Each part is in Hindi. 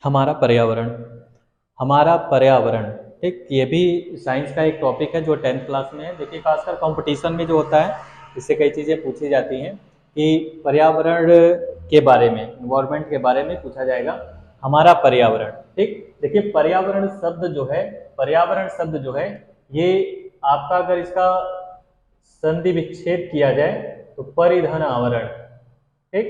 हमारा पर्यावरण, हमारा पर्यावरण, ठीक, ये भी साइंस का एक टॉपिक है जो 10th क्लास में है। देखिए खासकर कंपटीशन में जो होता है इससे कई चीज़ें पूछी जाती हैं कि पर्यावरण के बारे में, इन्वायरमेंट के बारे में पूछा जाएगा। हमारा पर्यावरण, ठीक। देखिए पर्यावरण शब्द जो है, पर्यावरण शब्द जो है ये आपका अगर इसका संधि विच्छेद किया जाए तो परिधन आवरण, ठीक,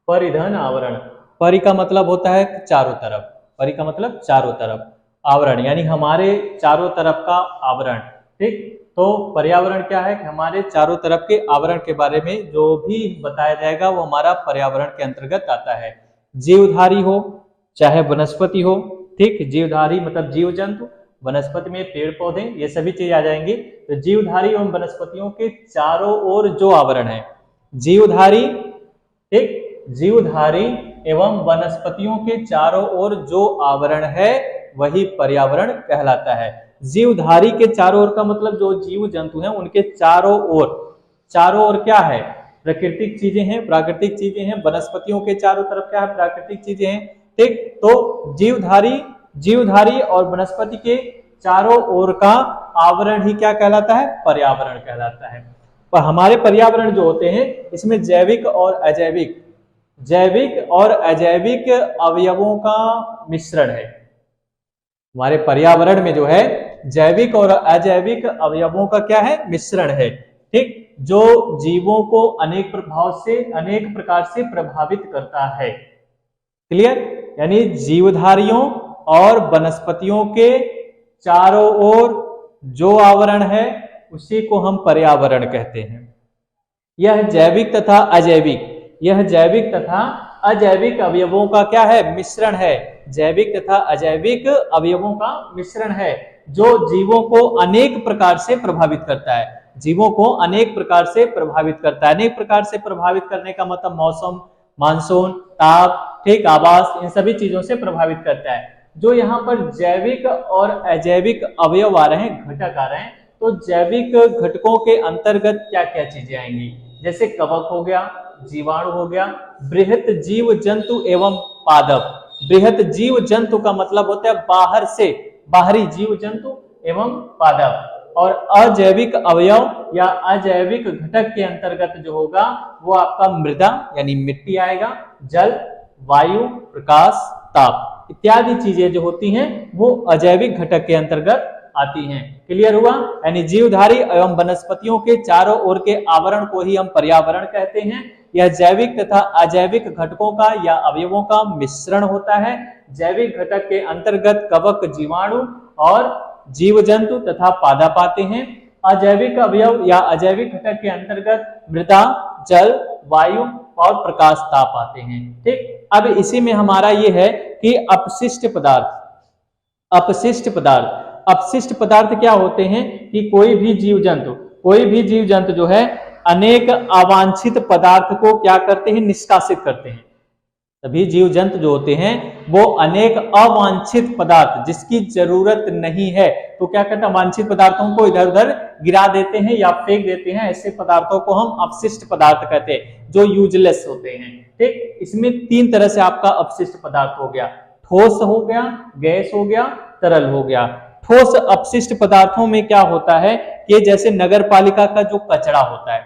परिधन आवरण। परि का मतलब होता है चारों तरफ, परि का मतलब चारों तरफ, आवरण यानी हमारे चारों तरफ का आवरण, ठीक। तो पर्यावरण क्या है कि हमारे चारों तरफ के आवरण के बारे में जो भी बताया जाएगा वो हमारा पर्यावरण के अंतर्गत आता है। जीवधारी हो चाहे वनस्पति हो, ठीक, जीवधारी मतलब जीव जंतु, वनस्पति में पेड़ पौधे, ये सभी चीज आ जाएंगी। तो जीवधारी एवं वनस्पतियों के चारों ओर जो आवरण है, जीवधारी, ठीक, जीवधारी एवं वनस्पतियों के चारों ओर जो आवरण है वही पर्यावरण कहलाता है। जीवधारी के चारों ओर का मतलब जो जीव जंतु हैं उनके चारों ओर, चारों ओर क्या है, प्राकृतिक चीजें हैं, प्राकृतिक चीजें हैं। वनस्पतियों के चारों तरफ क्या है, प्राकृतिक चीजें हैं, ठीक। तो जीवधारी और वनस्पति के चारों ओर का आवरण ही क्या कहलाता है, पर्यावरण कहलाता है। पर हमारे पर्यावरण जो होते हैं इसमें जैविक और अजैविक, जैविक और अजैविक अवयवों का मिश्रण है। हमारे पर्यावरण में जो है जैविक और अजैविक अवयवों का क्या है, मिश्रण है, ठीक, जो जीवों को अनेक प्रकार से प्रभावित करता है। क्लियर, यानी जीवधारियों और वनस्पतियों के चारों ओर जो आवरण है उसी को हम पर्यावरण कहते हैं। यह जैविक तथा अजैविक, यह जैविक तथा अजैविक अवयवों का क्या है, मिश्रण है। जैविक तथा अजैविक अवयवों का मिश्रण है जो जीवों को अनेक प्रकार से प्रभावित करता है, जीवों को अनेक प्रकार से प्रभावित करता है। अनेक प्रकार से प्रभावित करने का मतलब मौसम, मानसून, ताप, ठीक, आवास, इन सभी चीजों से प्रभावित करता है। जो यहाँ पर जैविक और अजैविक अवयव आ रहे हैं, घटक आ रहे हैं, तो जैविक घटकों के अंतर्गत क्या क्या चीजें आएंगी, जैसे कवक हो गया, जीवाणु हो गया, बृहत जीव जंतु एवं पादप। बृहत जीव जंतु का मतलब होता है बाहर से, बाहरी जीव जंतु एवं पादप। और अजैविक अवयव या अजैविक घटक के अंतर्गत जो होगा वो आपका मृदा यानी मिट्टी आएगा, जल, वायु, प्रकाश, ताप इत्यादि चीजें जो होती हैं वो अजैविक घटक के अंतर्गत आती हैं। क्लियर हुआ, यानी जीवधारी एवं वनस्पतियों के चारों ओर के आवरण को ही हम पर्यावरण कहते हैं। यह जैविक तथा अजैविक घटकों का या अवयवों का मिश्रण होता है। जैविक घटक के अंतर्गत कवक, जीवाणु और जीव जंतु तथा पादप आते हैं। अजैविक अवयव या अजैविक घटक के अंतर्गत मृदा, जल, वायु और प्रकाश, ताप आते हैं, ठीक। अब इसी में हमारा ये है कि अपशिष्ट पदार्थ, अपशिष्ट पदार्थ, अपशिष्ट पदार्थ क्या होते हैं कि कोई भी जीव जंतु जो है अनेक अवांछित पदार्थ को क्या करते हैं, निष्कासित करते हैं। सभी जीव जंतु जो होते हैं वो अनेक अवांछित पदार्थ जिसकी जरूरत नहीं है तो क्या करते हैं, अवांछित पदार्थों को इधर उधर गिरा देते हैं या फेंक देते हैं। ऐसे पदार्थों को हम अपशिष्ट पदार्थ कहते हैं जो यूजलेस होते हैं, ठीक। इसमें तीन तरह से आपका अपशिष्ट पदार्थ हो गया, ठोस हो गया, गैस हो गया, तरल हो गया। ठोस अपशिष्ट पदार्थों में क्या होता है कि जैसे नगर पालिका का जो कचरा होता है,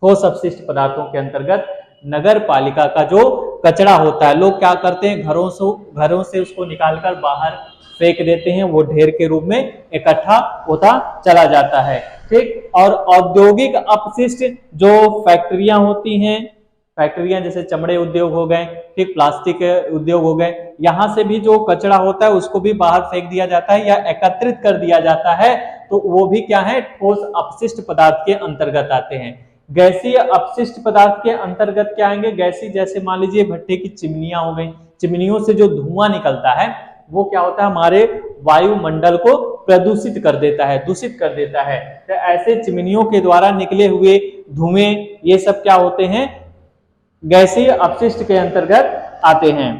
ठोस अपशिष्ट पदार्थों के अंतर्गत नगर पालिका का जो कचरा होता है, लोग क्या करते हैं, घरों से उसको निकालकर बाहर फेंक देते हैं, वो ढेर के रूप में इकट्ठा होता चला जाता है, ठीक। और औद्योगिक अपशिष्ट जो फैक्ट्रियां होती हैं, फैक्ट्रियां जैसे चमड़े उद्योग हो गए, ठीक, प्लास्टिक उद्योग हो गए, यहाँ से भी जो कचरा होता है उसको भी बाहर फेंक दिया जाता है या एकत्रित कर दिया जाता है, तो वो भी क्या है, ठोस अपशिष्ट पदार्थ के अंतर्गत आते हैं। गैसीय अपशिष्ट पदार्थ के अंतर्गत क्या आएंगे, गैसीय जैसे मान लीजिए भट्टे की चिमनियां हो गई, चिमनियों से जो धुआं निकलता है वो क्या होता है, हमारे वायुमंडल को प्रदूषित कर देता है, दूषित कर देता है। तो ऐसे चिमनियों के द्वारा निकले हुए धुएं ये सब क्या होते हैं, गैसीय अपशिष्ट के अंतर्गत आते हैं,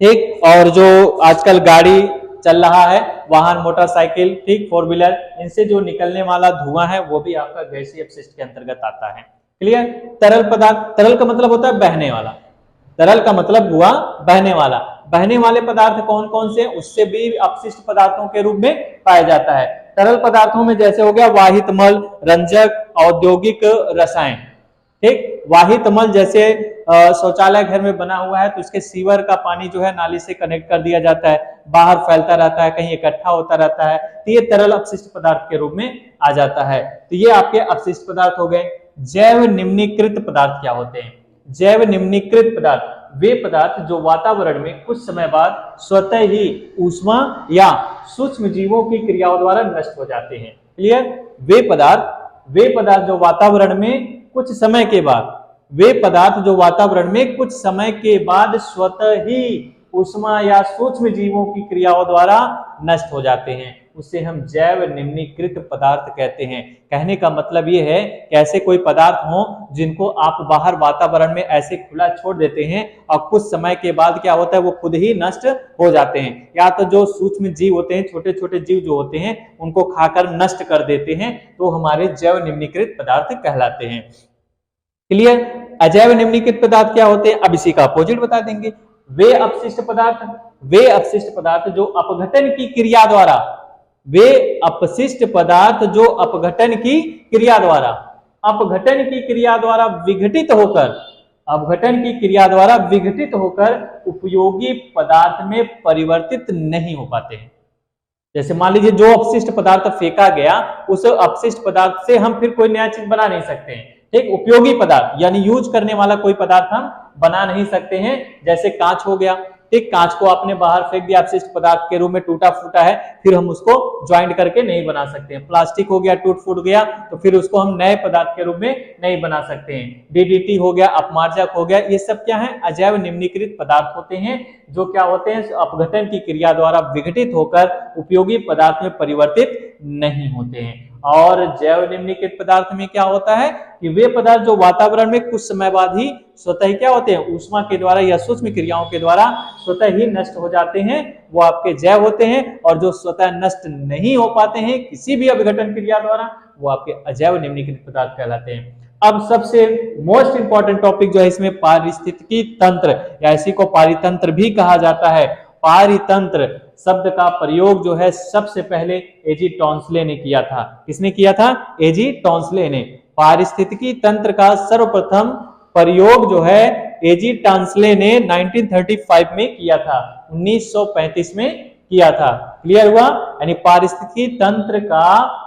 ठीक। और जो आजकल गाड़ी चल रहा है, वाहन, मोटरसाइकिल, ठीक, 4 व्हीलर, इनसे जो निकलने वाला धुआं है वो भी आपका गैसीय अपशिष्ट के अंतर्गत आता है। क्लियर। तरल पदार्थ, तरल का मतलब होता है बहने वाला, तरल का मतलब हुआ बहने वाला। बहने वाले पदार्थ कौन कौन से, उससे भी अपशिष्ट पदार्थों के रूप में पाया जाता है। तरल पदार्थों में जैसे हो गया वाहित मल, रंजक, औद्योगिक रसायन। ठीक, वाहित मल जैसे शौचालय घर में बना हुआ है तो उसके सीवर का पानी जो है नाली से कनेक्ट कर दिया जाता है, बाहर फैलता रहता है, कहीं इकट्ठा होता रहता है, तो ये तरल अपशिष्ट पदार्थ के रूप में आ जाता है। तो ये आपके अपशिष्ट पदार्थ हो गए। जैव निम्नीकृत पदार्थ क्या होते हैं? जैव निम्नीकृत पदार्थ वे पदार्थ जो वातावरण में कुछ समय बाद स्वतः ही ऊष्मा या सूक्ष्म जीवों की क्रियाओं द्वारा नष्ट हो जाते हैं। क्लियर? वे पदार्थ जो वातावरण में कुछ समय के बाद, वे पदार्थ जो वातावरण में कुछ समय के बाद स्वतः ही ऊष्मा या सूक्ष्म जीवों की क्रियाओं द्वारा नष्ट हो जाते हैं, उसे हम जैव निम्नीकृत पदार्थ कहते हैं। कहने का मतलब ये है कि ऐसे कोई पदार्थ हो जिनको आप बाहर वातावरण में ऐसे खुला छोड़ देते हैं और कुछ समय के बाद क्या होता है, वो खुद ही नष्ट हो जाते हैं, या तो जो सूक्ष्म जीव होते हैं, छोटे छोटे जीव जो होते हैं, उनको खाकर नष्ट कर देते हैं, तो हमारे जैव निम्नीकृत पदार्थ कहलाते हैं। क्लियर? अजैव निम्नीकृत पदार्थ क्या होते हैं, अब इसी का अपोजिट बता देंगे। वे अपशिष्ट पदार्थ जो अपघटन की क्रिया द्वारा, वे अपशिष्ट पदार्थ जो अपघटन की क्रिया द्वारा विघटित होकर उपयोगी पदार्थ में परिवर्तित नहीं हो पाते हैं। जैसे मान लीजिए जो अपशिष्ट पदार्थ फेंका गया, उस अपशिष्ट पदार्थ से हम फिर कोई नया चीज बना नहीं सकते हैं। एक उपयोगी पदार्थ यानी यूज करने वाला कोई पदार्थ हम बना नहीं सकते हैं। जैसे कांच हो गया, ठीक, कांच को आपने बाहर फेंक दिया, अपशिष्ट पदार्थ के रूप में टूटा फूटा है, फिर हम उसको ज्वाइंट करके नहीं बना सकते हैं। प्लास्टिक हो गया, टूट फूट गया, तो फिर उसको हम नए पदार्थ के रूप में नहीं बना सकते हैं। डीडीटी हो गया, अपमार्जक हो गया, ये सब क्या है, अजैव निम्नीकृत पदार्थ होते हैं, जो क्या होते हैं, अपघटन की क्रिया द्वारा विघटित होकर उपयोगी पदार्थ में परिवर्तित नहीं होते हैं। और जैव निम्नीकृत पदार्थ में क्या होता है कि वे पदार्थ जो वातावरण में कुछ समय बाद ही स्वतः ही क्या होते हैं, ऊष्मा के द्वारा या सूक्ष्म क्रियाओं के द्वारा स्वतः ही नष्ट हो जाते हैं, वो आपके जैव होते हैं। और जो स्वतः नष्ट नहीं हो पाते हैं किसी भी अपघटन क्रिया द्वारा, वो आपके अजैव निम्नीकृत पदार्थ कहलाते हैं। अब सबसे मोस्ट इंपॉर्टेंट टॉपिक जो है इसमें पारिस्थितिकी तंत्र, या इसी को पारितंत्र भी कहा जाता है। पारितंत्र शब्द का प्रयोग जो है सबसे पहले एजी टॉन्सले ने किया था। किसने किया था? एजी टॉन्सले ने। पारिस्थितिकी तंत्र का सर्वप्रथम प्रयोग जो है एजी टॉन्सले ने 1935 में किया था, 1935 में किया था। क्लियर हुआ? यानी पारिस्थितिकी तंत्र का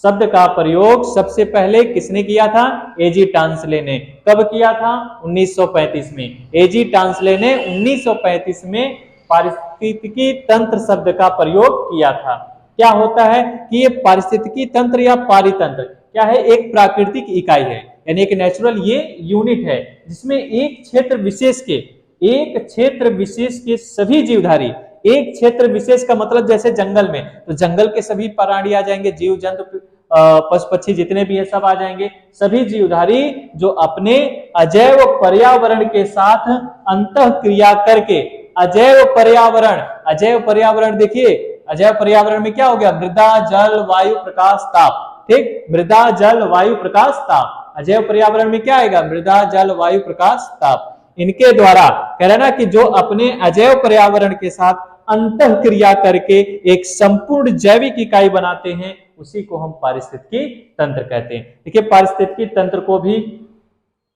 शब्द का प्रयोग सबसे पहले किसने किया था? एजी टॉन्सले ने। कब किया था? 1935 में। एजी टॉन्सले ने 1935 में पारिस्थितिकी तंत्र शब्द का प्रयोग किया था। क्या होता है कि ये पारिस्थितिकी तंत्र या पारितंत्र क्या है? एक प्राकृतिक इकाई है, यानी एक नेचुरल ये यूनिट है जिसमें एक क्षेत्र विशेष के सभी जीवधारी, एक क्षेत्र विशेष का मतलब जैसे जंगल में, तो जंगल के सभी प्राणी आ जाएंगे, जीव जंतु पशु पक्षी जितने भी है सब आ जाएंगे। सभी जीवधारी जो अपने अजैव पर्यावरण के साथ अंतःक्रिया करके, अजैव पर्यावरण देखिए, अजैव पर्यावरण में क्या हो गया? मृदा, जल, वायु, प्रकाश, ताप। ठीक, मृदा, जल, वायु, प्रकाश, ताप। अजैव पर्यावरण में क्या आएगा? मृदा, जल, वायु, प्रकाश, ताप। इनके द्वारा कह रहे ना कि जो अपने अजैव पर्यावरण के साथ अंतःक्रिया करके एक संपूर्ण जैविक इकाई बनाते हैं, उसी को हम पारिस्थितिकी तंत्र कहते हैं। देखिए, पारिस्थितिकी तंत्र को भी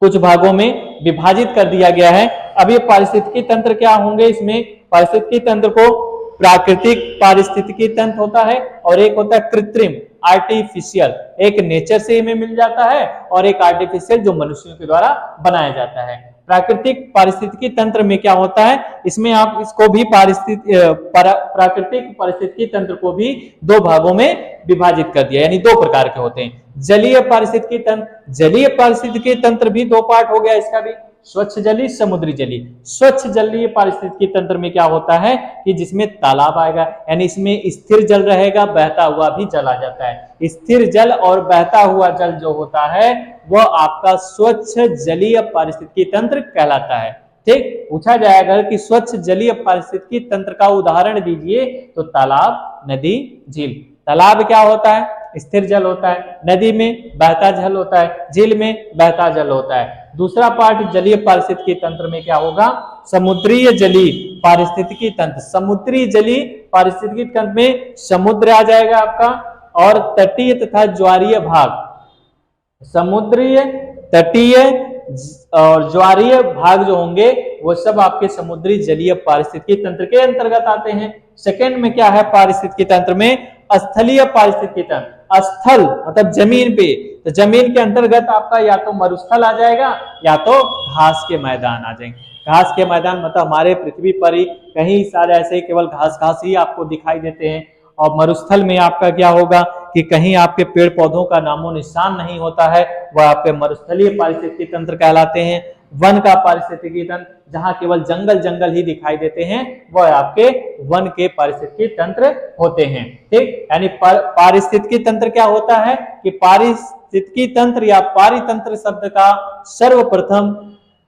कुछ भागों में विभाजित कर दिया गया है। अब ये पारिस्थितिकी तंत्र क्या होंगे? इसमें पारिस्थितिकी तंत्र को प्राकृतिक पारिस्थितिकी तंत्र होता है और एक होता है कृत्रिम, आर्टिफिशियल। एक नेचर से हमें मिल जाता है और एक आर्टिफिशियल जो मनुष्यों के द्वारा बनाया जाता है। प्राकृतिक पारिस्थितिकी तंत्र में क्या होता है? इसमें आप इसको भी प्राकृतिक पारिस्थितिकी तंत्र को भी दो भागों में विभाजित कर दिया, यानी दो प्रकार के होते हैं। जलीय पारिस्थितिकी तंत्र, जलीय पारिस्थितिकी तंत्र भी दो पार्ट हो गया इसका भी, स्वच्छ जलीय, समुद्री जलीय। स्वच्छ जलीय पारिस्थितिकी तंत्र में क्या होता है कि जिसमें तालाब आएगा, यानी इसमें स्थिर जल रहेगा, बहता हुआ भी जल आ जाता है। स्थिर जल और बहता हुआ जल जो होता है वह आपका स्वच्छ जलीय पारिस्थितिकी तंत्र कहलाता है। ठीक, पूछा जाएगा कि स्वच्छ जलीय पारिस्थितिकी तंत्र का उदाहरण दीजिए, तो तालाब, नदी, झील। तालाब क्या होता है? स्थिर जल होता है, नदी में बहता जल होता है, झील में बहता जल होता है। दूसरा पार्ट जलीय पारिस्थितिकी तंत्र में क्या होगा, समुद्रीय जलीय पारिस्थितिकी तंत्र। समुद्री जलीय पारिस्थितिकी तंत्र में समुद्र आ जाएगा आपका, और तटीय तथा ज्वारीय भाग, समुद्रीय, तटीय और ज्वारीय भाग जो होंगे वो सब आपके समुद्री जलीय पारिस्थितिकी तंत्र के अंतर्गत आते हैं। सेकंड में क्या है पारिस्थितिकी तंत्र में, स्थलीय पारिस्थितिकी तंत्र। स्थल मतलब जमीन पे, तो जमीन के अंतर्गत आपका या तो मरुस्थल आ जाएगा या तो घास के मैदान आ जाएंगे। घास के मैदान मतलब हमारे पृथ्वी पर ही कहीं सारे ऐसे केवल घास घास ही आपको दिखाई देते हैं, और मरुस्थल में आपका क्या होगा कि कहीं आपके पेड़ पौधों का नामो निशान नहीं होता है, वह आपके मरुस्थलीय पारिस्थितिकी तंत्र कहलाते हैं। वन का पारिस्थितिकी तंत्र, जहां केवल जंगल जंगल ही दिखाई देते हैं, वह आपके वन के पारिस्थितिकी तंत्र होते हैं। ठीक, यानी पारिस्थितिकी तंत्र क्या होता है कि पारिस्थितिकी तंत्र या पारितंत्र शब्द का सर्वप्रथम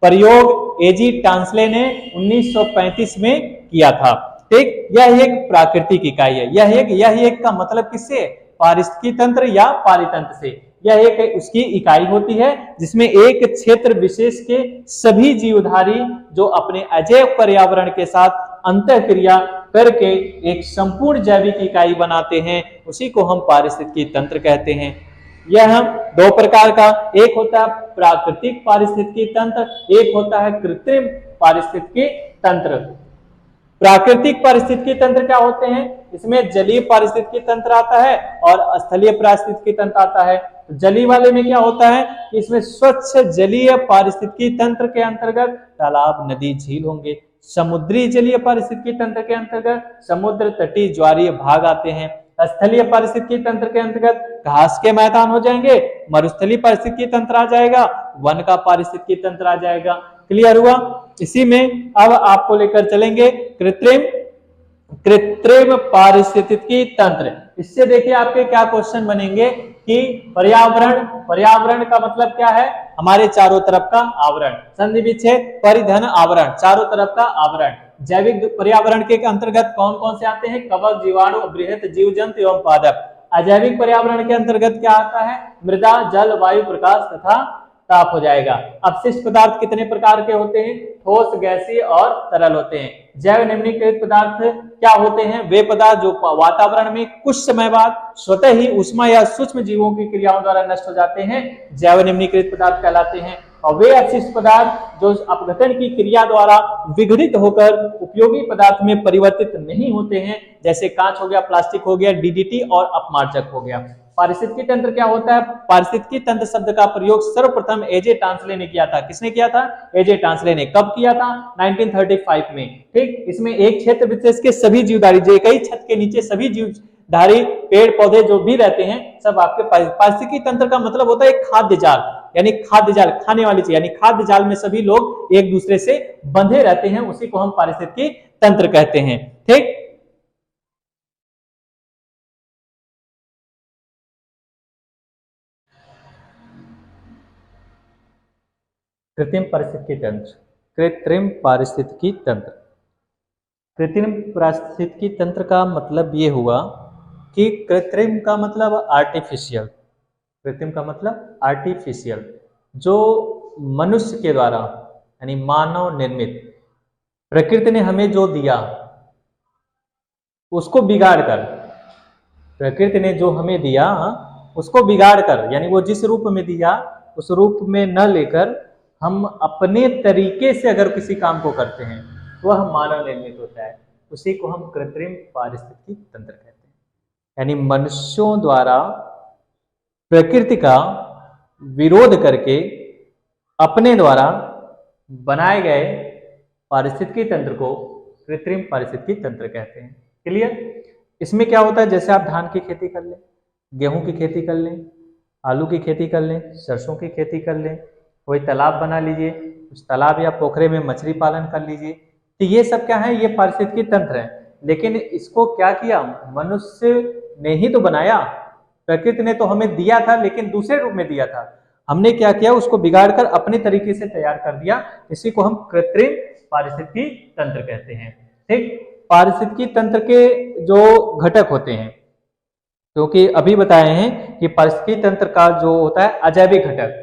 प्रयोग एजी टांसले ने 1935 में किया था। ठीक, यह एक प्राकृतिक इकाई है। यह एक का मतलब किससे, पारिस्थितिकी तंत्र या पारितंत्र से। यह एक उसकी इकाई होती है जिसमें एक क्षेत्र विशेष के सभी जीवधारी जो अपने अजैव पर्यावरण के साथ अंतःक्रिया करके एक संपूर्ण जैविक इकाई बनाते हैं, उसी को हम पारिस्थितिकी तंत्र कहते हैं। यह हम दो प्रकार का, एक होता है प्राकृतिक पारिस्थितिकी तंत्र, एक होता है कृत्रिम पारिस्थितिकी तंत्र। प्राकृतिक पारिस्थितिकी तंत्र क्या होते हैं, इसमें जलीय पारिस्थितिकी तंत्र आता है और स्थलीय पारिस्थितिकी तंत्र आता है। तो जलीय वाले में क्या होता है, इसमें स्वच्छ जलीय पारिस्थितिकी तंत्र के अंतर्गत तालाब, नदी, झील होंगे। समुद्री जलीय पारिस्थितिकी तंत्र के अंतर्गत समुद्र, तटीय, ज्वारीय भाग आते हैं। स्थलीय पारिस्थितिकी तंत्र के अंतर्गत घास के मैदान हो जाएंगे, मरुस्थलीय पारिस्थितिकी तंत्र आ जाएगा, वन का पारिस्थितिकी तंत्र आ जाएगा। क्लियर हुआ। इसी में अब आपको लेकर चलेंगे कृत्रिम पारिस्थितिकी तंत्र। इससे देखिए आपके क्या क्वेश्चन बनेंगे कि पर्यावरण का मतलब क्या है, हमारे चारों तरफ का आवरण, संधि विच्छेद परिधन आवरण, चारों तरफ का आवरण। जैविक पर्यावरण के अंतर्गत कौन कौन से आते हैं, कवक, जीवाणु, बृहत जीव जंतु एवं पादप। अजैविक पर्यावरण के अंतर्गत क्या आता है, मृदा, जल, वायु, प्रकाश तथा ताप हो जाएगा। अपशिष्ट पदार्थ कितने प्रकार के होते हैं, ठोस, गैसीय और तरल होते हैं। जैव निम्नीकृत पदार्थ क्या होते हैं, वे पदार्थ जो वातावरण में कुछ समय बाद स्वतः ही ऊष्मा या सूक्ष्म जीवों की क्रियाओं द्वारा नष्ट हो जाते हैं, जैव निम्नीकृत पदार्थ कहलाते हैं। और वे अपशिष्ट पदार्थ जो अपघटन की क्रिया द्वारा विघटित होकर उपयोगी पदार्थ में परिवर्तित नहीं होते हैं, जैसे कांच हो गया, प्लास्टिक हो गया, डीडीटी और अपमार्जक हो गया। पारिस्थितिकी तंत्र क्या होता है, पारिस्थितिकी तंत्र शब्द का प्रयोग सर्वप्रथम एजे टांसले ने किया था। किसने किया था, एजे टांसले ने। कब किया था, 1935 में। ठीक, इसमें एक क्षेत्र विशेष के सभी जीवधारी, जो एक ही छत के नीचे सभी जीवधारी पेड़ पौधे जो भी रहते हैं, सब आपके पारिस्थितिकी तंत्र का मतलब होता है एक खाद्य जाल, यानी खाद्य जाल, खाने वाली चीज, यानी खाद्य जाल में सभी लोग एक दूसरे से बंधे रहते हैं, उसी को हम पारिस्थितिकी तंत्र कहते हैं। ठीक, कृत्रिम पारिस्थितिकी तंत्र। कृत्रिम पारिस्थितिकी तंत्र, कृत्रिम पारिस्थितिकी तंत्र का मतलब ये हुआ कि कृत्रिम का मतलब आर्टिफिशियल, कृत्रिम का मतलब आर्टिफिशियल, जो मनुष्य के द्वारा यानी मानव निर्मित, प्रकृति ने हमें जो दिया उसको बिगाड़ कर, प्रकृति ने जो हमें दिया उसको बिगाड़ कर, यानी वो जिस रूप में दिया उस रूप में न लेकर हम अपने तरीके से अगर किसी काम को करते हैं तो वह मानव निर्मित होता है, उसी को हम कृत्रिम पारिस्थितिकी तंत्र कहते हैं। यानी मनुष्यों द्वारा प्रकृति का विरोध करके अपने द्वारा बनाए गए पारिस्थितिकी तंत्र को कृत्रिम पारिस्थितिकी तंत्र कहते हैं। क्लियर। इसमें क्या होता है, जैसे आप धान की खेती कर लें, गेहूं की खेती कर लें, आलू की खेती कर लें, सरसों की खेती कर लें, कोई तालाब बना लीजिए, उस तालाब या पोखरे में मछली पालन कर लीजिए, तो ये सब क्या है, ये पारिस्थितिकी तंत्र है। लेकिन इसको क्या किया, मनुष्य ने ही तो बनाया, प्रकृति ने तो हमें दिया था लेकिन दूसरे रूप में दिया था, हमने क्या किया, उसको बिगाड़कर अपने तरीके से तैयार कर दिया, इसी को हम कृत्रिम पारिस्थितिकी तंत्र कहते हैं। ठीक, पारिस्थितिकी तंत्र के जो घटक होते हैं, क्योंकि अभी बताए हैं कि पारिस्थितिकी तंत्र का जो होता है अजैविक घटक,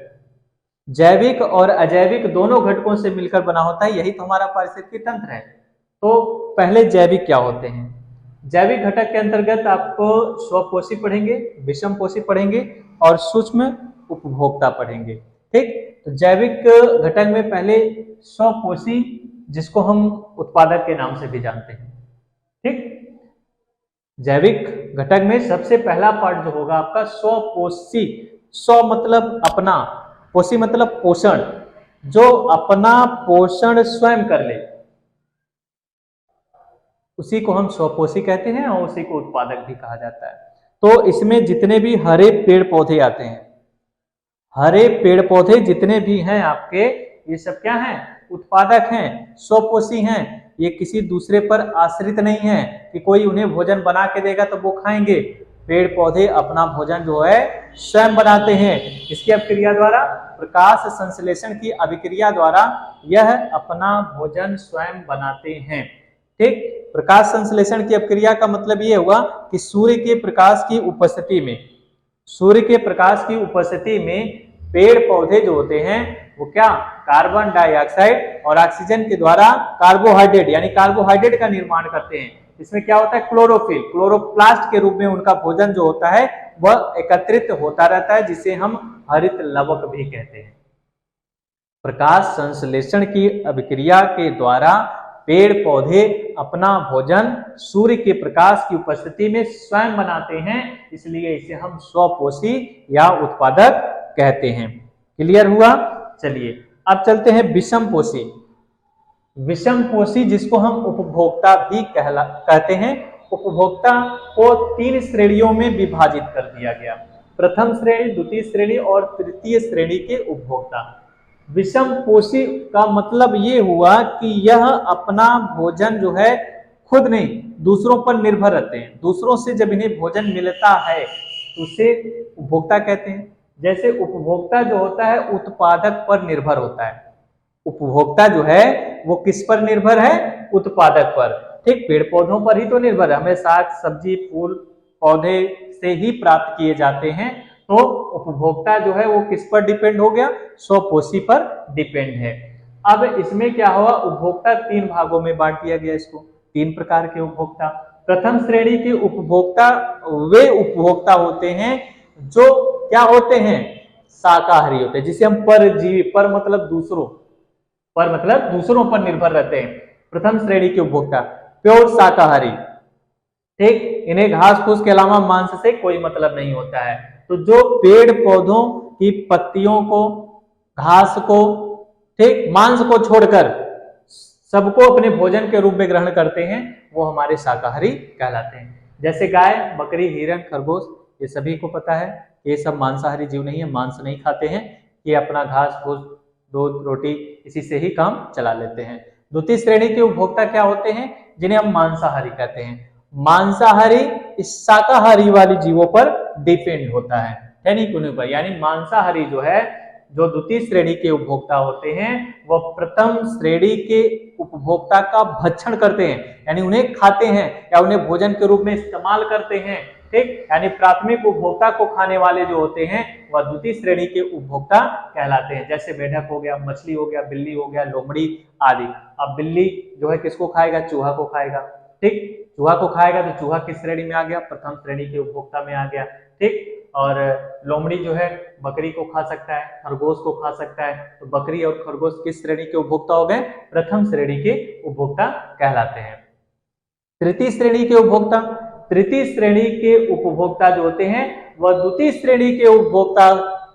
जैविक और अजैविक दोनों घटकों से मिलकर बना होता है, यही तो हमारा पारिस्थितिकी तंत्र है। तो पहले जैविक क्या होते हैं? जैविक घटक के अंतर्गत आपको स्वपोषी पढ़ेंगे, विषमपोषी पढ़ेंगे और सूक्ष्म उपभोक्ता पढ़ेंगे। ठीक, तो जैविक घटक में पहले स्वपोषी, जिसको हम उत्पादक के नाम से भी जानते हैं। ठीक, जैविक घटक में सबसे पहला पार्ट जो होगा आपका स्वपोषी। स्व मतलब अपना, पोषी मतलब पोषण, जो अपना पोषण स्वयं कर ले उसी को हम स्वपोषी कहते हैं और उसी को उत्पादक भी कहा जाता है। तो इसमें जितने भी हरे पेड़ पौधे आते हैं, हरे पेड़ पौधे जितने भी हैं आपके, ये सब क्या हैं? उत्पादक हैं, स्वपोषी हैं। ये किसी दूसरे पर आश्रित नहीं है कि कोई उन्हें भोजन बना के देगा तो वो खाएंगे। पेड़ पौधे अपना भोजन जो है स्वयं बनाते हैं। इसकी अभिक्रिया द्वारा, प्रकाश संश्लेषण की अभिक्रिया द्वारा यह अपना भोजन स्वयं बनाते हैं। ठीक, प्रकाश संश्लेषण की अभिक्रिया का मतलब ये हुआ कि सूर्य के प्रकाश की उपस्थिति में, सूर्य के प्रकाश की उपस्थिति में पेड़ पौधे जो होते हैं वो क्या, कार्बन डाइऑक्साइड और ऑक्सीजन के द्वारा कार्बोहाइड्रेट यानी कार्बोहाइड्रेट का निर्माण करते हैं। इसमें क्या होता है? क्लोरोफिल, क्लोरोप्लास्ट के रूप में उनका भोजन जो होता है वह एकत्रित होता रहता है, जिसे हम हरित लवक भी कहते हैं। प्रकाश संश्लेषण की अभिक्रिया के द्वारा पेड़ पौधे अपना भोजन सूर्य के प्रकाश की उपस्थिति में स्वयं बनाते हैं, इसलिए इसे हम स्वपोषी या उत्पादक कहते हैं। क्लियर हुआ? चलिए अब चलते हैं विषमपोषी। विषमपोषी जिसको हम उपभोक्ता भी कहते हैं। उपभोक्ता को 3 श्रेणियों में विभाजित कर दिया गया, प्रथम श्रेणी, द्वितीय श्रेणी और तृतीय श्रेणी के उपभोक्ता। विषमपोषी का मतलब ये हुआ कि यह अपना भोजन जो है खुद नहीं, दूसरों पर निर्भर रहते हैं। दूसरों से जब इन्हें भोजन मिलता है तो उसे उपभोक्ता कहते हैं। जैसे उपभोक्ता जो होता है उत्पादक पर निर्भर होता है। उपभोक्ता जो है वो किस पर निर्भर है? उत्पादक पर। ठीक, पेड़ पौधों पर ही तो निर्भर है, हमें साग सब्जी फूल पौधे से ही प्राप्त किए जाते हैं। तो उपभोक्ता जो है वो किस पर डिपेंड हो गया? स्वपोषी पर डिपेंड है। अब इसमें क्या हुआ? उपभोक्ता 3 भागों में बांट दिया गया इसको, 3 प्रकार के उपभोक्ता। प्रथम श्रेणी के उपभोक्ता वे उपभोक्ता होते हैं जो क्या होते हैं? शाकाहारी होते हैं, जिसे हम परजीवी, पर मतलब दूसरों पर निर्भर रहते हैं। प्रथम श्रेणी के उपभोक्ता प्योर शाकाहारी। ठीक, इन्हें घास फूस के अलावा मांस से कोई मतलब नहीं होता है। तो जो पेड़ पौधों की पत्तियों को, घास को, ठीक, मांस को छोड़कर सबको अपने भोजन के रूप में ग्रहण करते हैं, वो हमारे शाकाहारी कहलाते हैं। जैसे गाय, बकरी, हिरण, खरगोश, ये सभी को पता है ये सब मांसाहारी जीव नहीं है, मांस नहीं खाते हैं। ये अपना घास फूस, दूध, रोटी इसी से ही काम चला लेते हैं। द्वितीय श्रेणी के उपभोक्ता क्या होते हैं? जिन्हें हम मांसाहारी कहते हैं। मांसाहारी इस शाकाहारी वाली जीवों पर डिपेंड होता है, यानी मांसाहारी जो है, जो द्वितीय श्रेणी के उपभोक्ता होते हैं, वह प्रथम श्रेणी के उपभोक्ता का भक्षण करते हैं, यानी उन्हें खाते हैं या उन्हें भोजन के रूप में इस्तेमाल करते हैं। ठीक, यानी प्राथमिक उपभोक्ता को खाने वाले जो होते हैं वह द्वितीय श्रेणी के उपभोक्ता कहलाते हैं। जैसे मेढक हो गया, मछली हो गया, बिल्ली हो गया, लोमड़ी आदि। अब बिल्ली जो है किसको खाएगा? चूहा को खाएगा। ठीक, चूहा को खाएगा तो चूहा किस श्रेणी में आ गया? प्रथम श्रेणी के उपभोक्ता में आ गया। ठीक, और लोमड़ी जो है बकरी को खा सकता है, खरगोश को खा सकता है। तो बकरी और खरगोश किस श्रेणी के उपभोक्ता हो गए? प्रथम श्रेणी के उपभोक्ता कहलाते हैं। तृतीय श्रेणी के उपभोक्ता, तृतीय श्रेणी के उपभोक्ता जो होते हैं वह द्वितीय श्रेणी के उपभोक्ता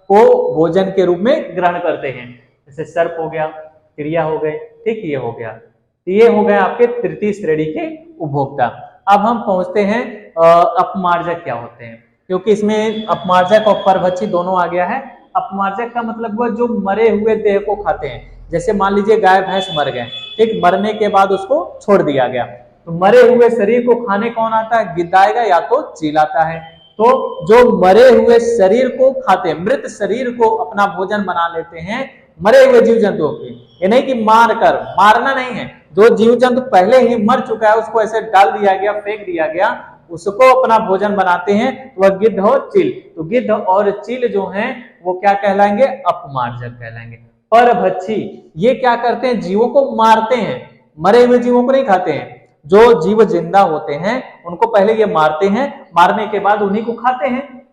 को भोजन के रूप में ग्रहण करते हैं। जैसे सर्प हो गया, चिड़िया हो गए। ठीक, ये हो गया, ये हो गए आपके तृतीय श्रेणी के उपभोक्ता। अब हम पहुंचते हैं अपमार्जक क्या होते हैं, क्योंकि इसमें अपमार्जक और परभक्षी दोनों आ गया है। अपमार्जक का मतलब वह जो मरे हुए देह को खाते हैं। जैसे मान लीजिए गाय भैंस मर गए, ठीक, मरने के बाद उसको छोड़ दिया गया, तो मरे हुए शरीर को खाने कौन आता है? गिद्ध आएगा या तो चील आता है। तो जो मरे हुए शरीर को खाते हैं, मृत शरीर को अपना भोजन बना लेते हैं मरे हुए जीव जंतुओं के। ये नहीं कि मारना नहीं है, जो जीव जंतु पहले ही मर चुका है उसको ऐसे डाल दिया गया, फेंक दिया गया, उसको अपना भोजन बनाते हैं, वह गिद्ध और चील। तो गिद्ध और चील जो हैं वो क्या कहलाएंगे? अपमार्जक कहलाएंगे। परभक्षी ये क्या करते हैं? जीवों को मारते हैं, मरे हुए जीवों को नहीं खाते हैं। जो जीव जिंदा होते हैं उनको पहले ये मारते हैं, मारने के बाद उन्हीं को खाते हैं,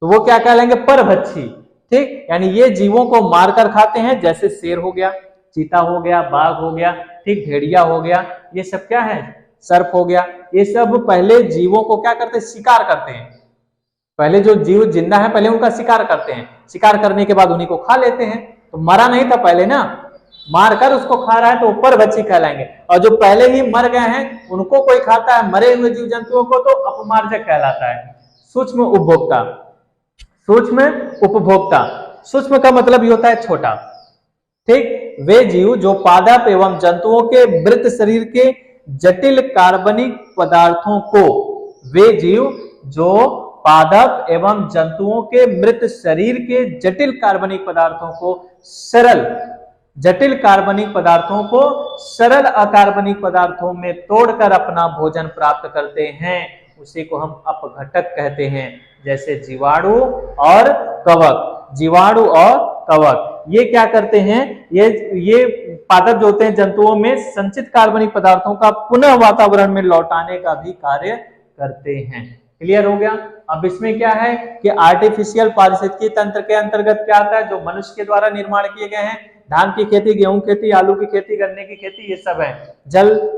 तो वो क्या कहलाएंगे? परभक्षी। ठीक, यानी ये जीवों को मारकर खाते हैं, जैसे शेर हो गया, चीता हो गया, बाघ हो गया, ठीक, भेड़िया हो गया, ये सब क्या है? सर्प हो गया। ये सब पहले जीवों को क्या करते हैं? शिकार करते हैं। पहले जो जीव जिंदा है पहले उनका शिकार करते हैं, शिकार करने के बाद उन्हीं को खा लेते हैं। तो मरा नहीं था पहले ना, मारकर उसको खा रहा है तो परभक्षी कहलाएंगे। और जो पहले ही मर गए हैं उनको कोई खाता है, मरे हुए जीव जंतुओं को, तो अपमार्जक कहलाता है। सूक्ष्म उपभोक्ता, सूक्ष्म उपभोक्ता, सूक्ष्म का मतलब ये होता है छोटा। ठीक, वे जीव जो पादप एवं जंतुओं के मृत शरीर के जटिल कार्बनिक पदार्थों को, वे जीव जो पादप एवं जंतुओं के मृत शरीर के जटिल कार्बनिक पदार्थों को सरल, जटिल कार्बनिक पदार्थों को सरल अकार्बनिक पदार्थों में तोड़कर अपना भोजन प्राप्त करते हैं, उसी को हम अपघटक कहते हैं। जैसे जीवाणु और कवक, जीवाणु और कवक ये क्या करते हैं? ये पादप जो होते हैं जंतुओं में संचित कार्बनिक पदार्थों का पुनः वातावरण में लौटाने का भी कार्य करते हैं। क्लियर हो गया? अब इसमें क्या है कि आर्टिफिशियल पारिस्थितिकी तंत्र के अंतर्गत क्या आता है? जो मनुष्य के द्वारा निर्माण किए गए हैं, धान की खेती, गेहूं की खेती, आलू की खेती, गन्ने की खेती, ये सब है। जल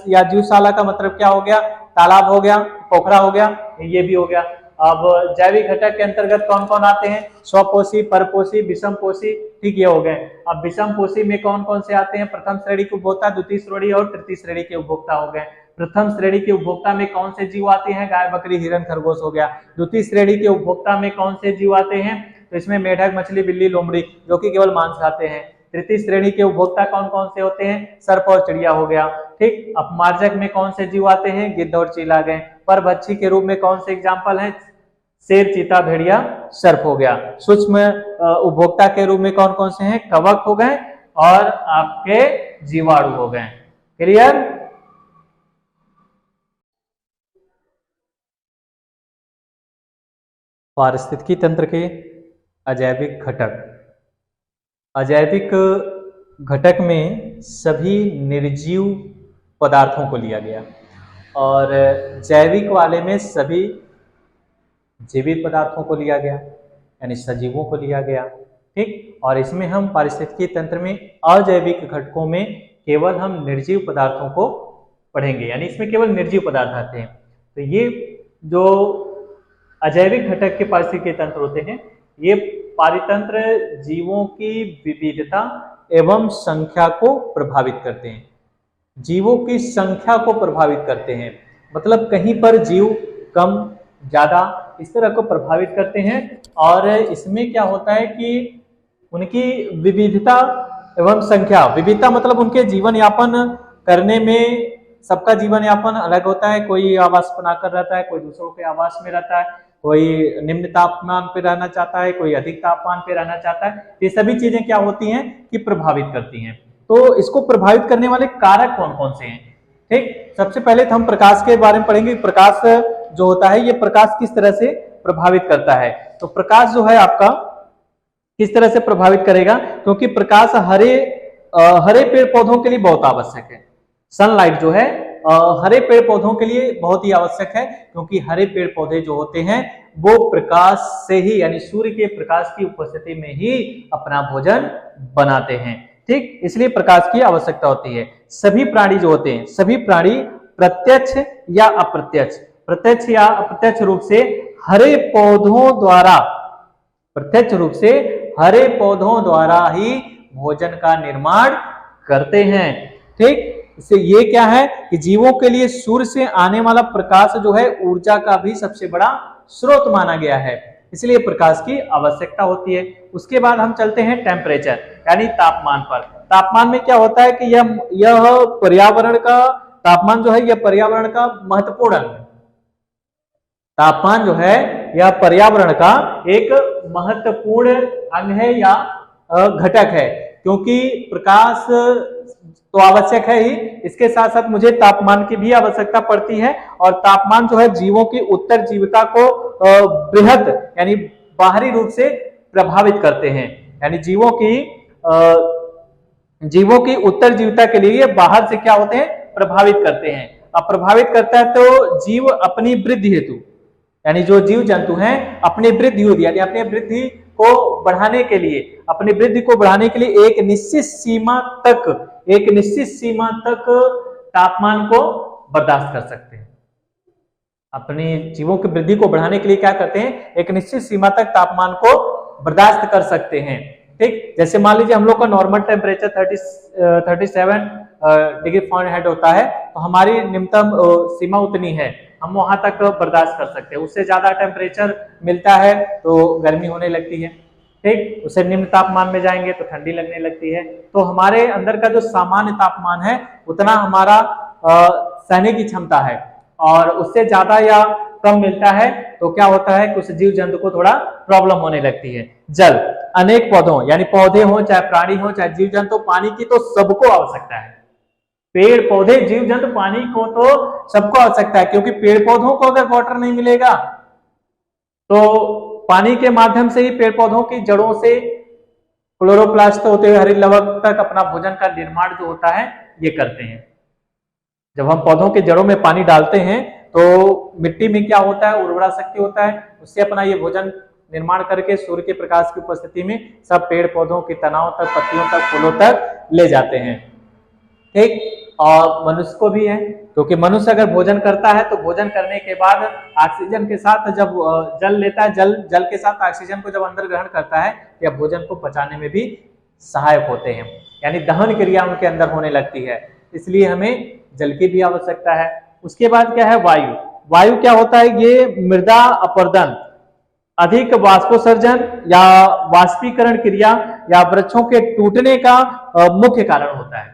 या जीवशाला का मतलब क्या हो गया? तालाब हो गया, पोखरा हो गया, ये भी हो गया। अब जैविक घटक के अंतर्गत कौन कौन आते हैं? स्वपोषी, परपोषी, विषमपोषी, ठीक, ये हो गए। अब विषमपोषी में कौन कौन से आते हैं? प्रथम श्रेणी के उपभोक्ता, द्वितीय श्रेणी और तृतीय श्रेणी के उपभोक्ता हो गए। प्रथम श्रेणी के उपभोक्ता में कौन से जीव आते हैं? गाय, बकरी, हिरण, खरगोश हो गया। द्वितीय श्रेणी के उपभोक्ता में कौन से जीव आते हैं? तो इसमें मेढक, मछली, बिल्ली, लोमड़ी, जो कि केवल मांस खाते हैं। तृतीय श्रेणी के उपभोक्ता कौन कौन से होते हैं? सर्प और चिड़िया हो गया। ठीक, अपमार्जक में कौन से जीव आते हैं? गिद्ध और चील आ गए। परभक्षी के रूप में कौन से एग्जाम्पल है? शेर, चीता, भेड़िया, सर्प हो गया। सूक्ष्म उपभोक्ता के रूप में कौन कौन से हैं? कवक हो गए और आपके जीवाणु हो गए। क्लियर? पारिस्थितिकी तंत्र के अजैविक घटक, अजैविक घटक में सभी निर्जीव पदार्थों को लिया गया और जैविक वाले में सभी जीवित पदार्थों को लिया गया, यानी सजीवों को लिया गया। ठीक, और इसमें हम पारिस्थितिकी तंत्र में अजैविक घटकों में केवल हम निर्जीव पदार्थों को पढ़ेंगे, यानी इसमें केवल निर्जीव पदार्थ आते हैं। तो ये जो अजैविक घटक के पारिस्थितिकी तंत्र होते हैं, ये पारितंत्र जीवों की विविधता एवं संख्या को प्रभावित करते हैं, जीवों की संख्या को प्रभावित करते हैं। मतलब कहीं पर जीव कम ज्यादा इस तरह को प्रभावित करते हैं। और इसमें क्या होता है कि उनकी विविधता एवं संख्या, विविधता मतलब उनके जीवन यापन करने में सबका जीवन यापन अलग होता है। कोई आवास बनाकर रहता है, कोई दूसरों के आवास में रहता है, कोई निम्न तापमान पे रहना चाहता है, कोई अधिक तापमान पे रहना चाहता है। ये सभी चीजें क्या होती हैं कि प्रभावित करती हैं। तो इसको प्रभावित करने वाले कारक कौन कौन से हैं? ठीक, सबसे पहले तो हम प्रकाश के बारे में पढ़ेंगे। प्रकाश जो होता है, ये प्रकाश किस तरह से प्रभावित करता है। तो प्रकाश जो है आपका किस तरह से प्रभावित करेगा, क्योंकि प्रकाश हरे पेड़ पौधों के लिए बहुत आवश्यक है। सनलाइट जो है हरे पेड़ पौधों के लिए बहुत ही आवश्यक है, क्योंकि हरे पेड़ पौधे जो होते हैं वो प्रकाश से ही, यानी सूर्य के प्रकाश की उपस्थिति में ही अपना भोजन बनाते हैं। ठीक, इसलिए प्रकाश की आवश्यकता होती है। सभी प्राणी जो होते हैं, सभी प्राणी प्रत्यक्ष या अप्रत्यक्ष, प्रत्यक्ष या अप्रत्यक्ष रूप से हरे पौधों द्वारा, प्रत्यक्ष रूप से हरे पौधों द्वारा ही भोजन का निर्माण करते हैं। ठीक, इससे ये क्या है कि जीवों के लिए सूर्य से आने वाला प्रकाश जो है ऊर्जा का भी सबसे बड़ा स्रोत माना गया है, इसलिए प्रकाश की आवश्यकता होती है। उसके बाद हम चलते हैं टेम्परेचर यानी तापमान पर। तापमान में क्या होता है कि यह पर्यावरण का तापमान जो है यह पर्यावरण का महत्वपूर्ण अंग है। तापमान जो है यह पर्यावरण का एक महत्वपूर्ण अंग है या घटक है, क्योंकि प्रकाश तो आवश्यक है ही। इसके साथ साथ मुझे तापमान की भी आवश्यकता पड़ती है, और तापमान जो है जीवों की उत्तरजीविता को बृहद यानी बाहरी रूप से प्रभावित करते हैं, यानी जीवों की उत्तरजीविता के लिए ये बाहर से क्या होते हैं, प्रभावित करते हैं। अब प्रभावित करता है तो जीव अपनी वृद्धि हेतु, यानी जो जीव जंतु हैं अपनी वृद्धि हेतु, यानी अपनी वृद्धि को बढ़ाने के लिए, अपनी वृद्धि को बढ़ाने के लिए एक निश्चित सीमा तक तापमान को बर्दाश्त कर सकते हैं। अपने जीवों की वृद्धि को बढ़ाने के लिए क्या करते हैं, एक निश्चित सीमा तक तापमान को बर्दाश्त कर सकते हैं। ठीक, जैसे मान लीजिए हम लोग का नॉर्मल टेम्परेचर 37 डिग्री फ़ारेनहाइट होता है, तो हमारी न्यूनतम सीमा उतनी है, हम वहां तक बर्दाश्त कर सकते हैं। उससे ज्यादा टेम्परेचर मिलता है तो गर्मी होने लगती है। ठीक, उससे निम्न तापमान में जाएंगे तो ठंडी लगने लगती है। तो हमारे अंदर का जो सामान्य तापमान है उतना हमारा सहने की क्षमता है, और उससे ज्यादा या कम मिलता है तो क्या होता है, कुछ जीव जंतु को थोड़ा प्रॉब्लम होने लगती है। जल, अनेक पौधों यानी पौधे हो चाहे प्राणी हो चाहे जीव जंतु, पानी की तो सबको आवश्यकता है। पेड़ पौधे जीव जंतु पानी को तो सबको आवश्यकता है, क्योंकि पेड़ पौधों को अगर वाटर नहीं मिलेगा तो पानी के माध्यम से ही पेड़ पौधों की जड़ों से क्लोरोप्लास्ट होते हुए हरित लवक तक अपना भोजन का निर्माण जो होता है ये करते हैं। जब हम पौधों के जड़ों में पानी डालते हैं तो मिट्टी में क्या होता है, उर्वरा शक्ति होता है, उससे अपना ये भोजन निर्माण करके सूर्य के प्रकाश की उपस्थिति में सब पेड़ पौधों की तनाव तक, पत्तियों तक, फूलों तक ले जाते हैं। ठीक, और मनुष्य को भी है, क्योंकि मनुष्य अगर भोजन करता है तो भोजन करने के बाद ऑक्सीजन के साथ जब जल लेता है, जल के साथ ऑक्सीजन को जब अंदर ग्रहण करता है, या भोजन को पचाने में भी सहायक होते हैं, यानी दहन क्रिया उनके अंदर होने लगती है। इसलिए हमें जल की भी आवश्यकता है। उसके बाद क्या है, वायु। वायु क्या होता है, ये मृदा अपरदन, अधिक वाष्पोत्सर्जन या वाष्पीकरण क्रिया या वृक्षों के टूटने का मुख्य कारण होता है।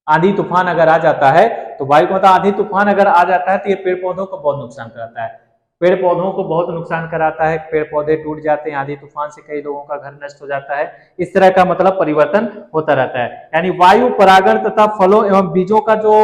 आंधी तूफान अगर आ जाता है तो वायु को आंधी तूफान अगर आ जाता है तो ये पेड़ पौधों को बहुत नुकसान कराता है, पेड़ पौधों को बहुत नुकसान कराता है, पेड़ पौधे टूट जाते हैं, आंधी तूफान से कई लोगों का घर नष्ट हो जाता है। इस तरह का मतलब परिवर्तन होता रहता है। यानी वायु परागण तथा फलों एवं बीजों का जो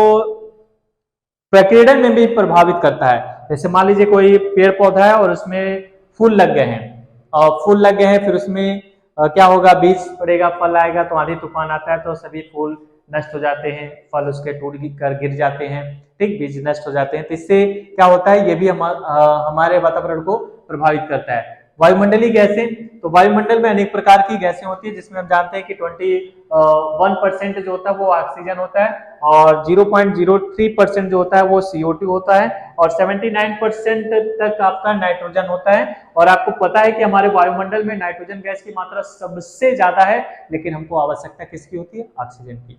प्रकीर्णन में भी प्रभावित करता है। जैसे मान लीजिए कोई पेड़ पौधा है और उसमें फूल लग गए हैं, और फूल लग गए हैं, फिर उसमें क्या होगा, बीज पड़ेगा, फल आएगा, तो आंधी तूफान आता है तो सभी फूल नष्ट हो जाते हैं, फल उसके टूट कर गिर जाते हैं। ठीक, बीज नष्ट हो जाते हैं। तो इससे क्या होता है, ये भी हमारे वातावरण को प्रभावित करता है। वायुमंडलीय गैसें, तो वायुमंडल में अनेक प्रकार की गैसें होती है, जिसमें हम जानते हैं कि 21% जो होता है वो ऑक्सीजन होता है, और 0.03% जो होता है वो CO2 होता है, और 79% तक आपका नाइट्रोजन होता है। और आपको पता है कि हमारे वायुमंडल में नाइट्रोजन गैस की मात्रा सबसे ज्यादा है, लेकिन हमको आवश्यकता किसकी होती है, ऑक्सीजन की।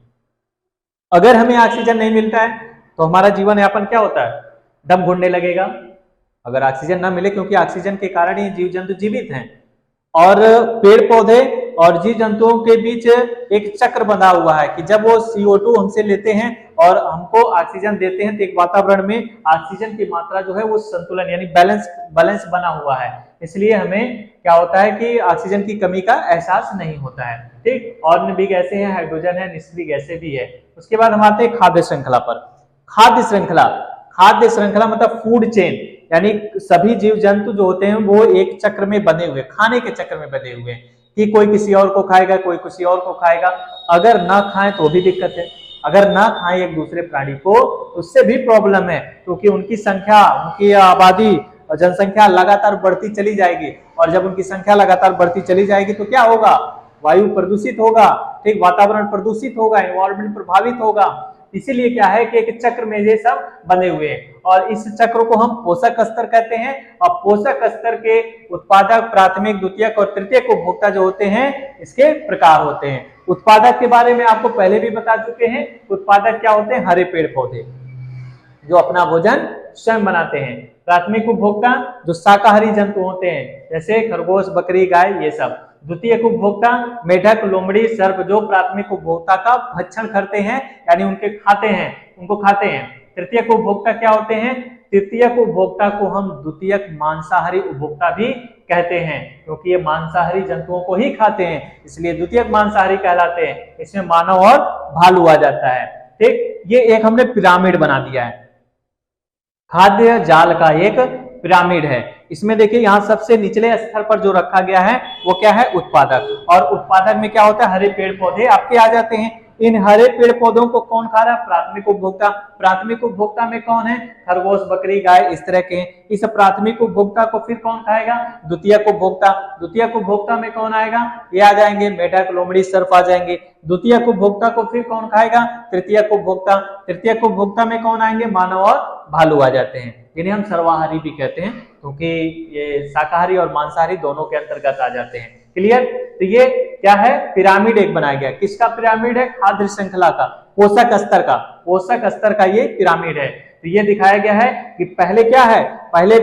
अगर हमें ऑक्सीजन नहीं मिलता है तो हमारा जीवन यापन क्या होता है, दम घुटने लगेगा, अगर ऑक्सीजन ना मिले, क्योंकि ऑक्सीजन के कारण ही जीव जंतु जीवित हैं। और पेड़ पौधे और जीव जंतुओं के बीच एक चक्र बंधा हुआ है कि जब वो CO2 हमसे लेते हैं और हमको ऑक्सीजन देते हैं, तो एक वातावरण में ऑक्सीजन की मात्रा जो है वो संतुलन यानी बैलेंस बना हुआ है। इसलिए हमें क्या होता है कि ऑक्सीजन की कमी का एहसास नहीं होता है। ठीक, और भी गैसें हैं, हाइड्रोजन है, निष्क्रिय गैसें भी है। उसके बाद हम आते हैं खाद्य श्रृंखला पर। खाद्य श्रृंखला मतलब फूड चेन, यानी सभी जीव जंतु जो होते हैं वो एक चक्र में बंधे हुए, खाने के चक्र में बंधे हुए, कि कोई किसी और को खाएगा, कोई किसी और को खाएगा। अगर ना खाएं तो भी दिक्कत है, अगर ना खाएं एक दूसरे प्राणी को तो उससे भी प्रॉब्लम है, क्योंकि उनकी संख्या, उनकी आबादी और जनसंख्या लगातार बढ़ती चली जाएगी, और जब उनकी संख्या लगातार बढ़ती चली जाएगी तो क्या होगा, वायु प्रदूषित होगा, ठीक, वातावरण प्रदूषित होगा, एनवायरमेंट प्रभावित होगा। इसीलिए क्या है कि एक चक्र में ये सब बने हुए हैं, और इस चक्र को हम पोषक स्तर कहते हैं। और पोषक स्तर के उत्पादक, प्राथमिक, द्वितीयक और तृतीयक उपभोक्ता जो होते हैं, इसके प्रकार होते हैं। उत्पादक के बारे में आपको पहले भी बता चुके हैं। उत्पादक क्या होते हैं, हरे पेड़ पौधे जो अपना भोजन स्वयं बनाते हैं। प्राथमिक उपभोक्ता जो शाकाहारी जंतु होते हैं, जैसे खरगोश, बकरी, गाय, ये सब। द्वितीयक उपभोक्ता मेढक, लोमड़ी, सर्प जो प्राथमिक उपभोक्ता का भक्षण करते हैं, यानी उनको खाते हैं। तृतीयक उपभोक्ता क्या होते हैं, तृतीयक उपभोक्ता को हम द्वितीयक मांसाहारी उपभोक्ता भी कहते हैं, क्योंकि ये मांसाहारी जंतुओं को ही खाते हैं, इसलिए द्वितीयक मांसाहारी कहलाते हैं। इसमें मानव और भालू आ जाता है। ठीक, ये एक हमने पिरामिड बना दिया है, खाद्य जाल का एक पिरामिड है। इसमें देखिए यहाँ सबसे निचले स्तर पर जो रखा गया है वो क्या है, उत्पादक। और उत्पादक में क्या होता है, हरे पेड़ पौधे आपके आ जाते हैं। इन हरे पेड़ पौधों को कौन खा रहा है, प्राथमिक उपभोक्ता। प्राथमिक उपभोक्ता में कौन है, खरगोश, बकरी, गाय, इस तरह के। इस प्राथमिक उपभोक्ता को फिर कौन खाएगा, द्वितीयक उपभोक्ता। द्वितीयक उपभोक्ता में कौन आएगा, ये आ जाएंगे मेढक, लोमड़ी, सर्प आ जाएंगे। द्वितीयक उपभोक्ता को फिर कौन खाएगा, तृतीयक उपभोक्ता। तृतीयक उपभोक्ता में कौन आएंगे, मानव और भालू आ जाते हैं। इन्हें हम सर्वाहारी भी कहते हैं, क्योंकि ये शाकाहारी और मांसाहारी दोनों के अंतर्गत आ जाते हैं। क्लियर। तो ये क्या है, पिरामिड एक बनाया गया। किसका पिरामिड है, खाद्य श्रृंखला का, पोषक स्तर का। पोषक स्तर का ये पिरामिड है। तो ये दिखाया गया है कि पहले क्या है, पहले